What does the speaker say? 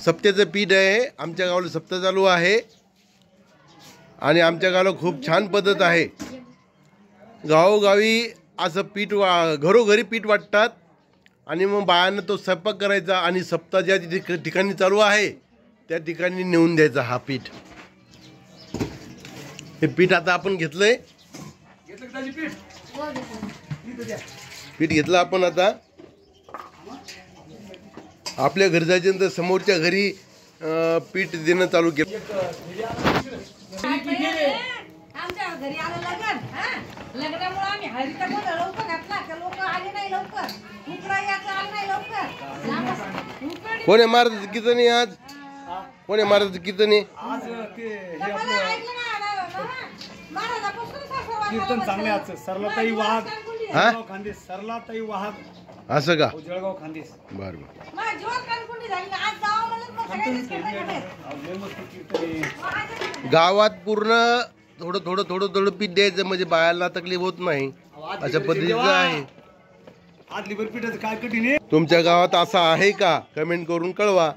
सप्त्याचं पीठ आहे। आमच्या गावाला सप्ताह चालू आहे आणि आमच्या गावाला खूप छान पद्धत आहे। गावोगावी असं पीठ घरोघरी पीठ वाटतात आणि मग बायांना तो स्वयंपाक करायचा आणि सप्ताह ज्या ठिकाणी चालू आहे त्या ठिकाणी नेऊन द्यायचा हा पीठ। हे पीठ आता आपण घेतलंय, पीठ घेतलं आपण। आता आपल्या घरी जायच्यानंतर समोरच्या घरी पीठ देणं चालू केलं। आमच्या घरी आलं लग्न, लग्नामुळे आम्ही हळदीचा गोंधळ लवकर घातला, तर लोक आले नाही लवकर, उकडा याचं आलं नाही लवकर। कोणी महाराज कीर्तनी आज, कोणी महाराज कीर्तनी आज कीर्तन चांगले आज सरलाताई वाहक, खानदेश सरलाताई वाहक असं का? जळगाव खानदेश। बरं गावात पूर्ण थोडं थोडं थोडं थोडं पीठ द्यायचं म्हणजे बायाला तकलीफ होत नाही, अशा पद्धतीचं आहे। आदली बरं पीठाचं काय कठीण आहे? तुमच्या गावात असं आहे का? कमेंट करून कळवा।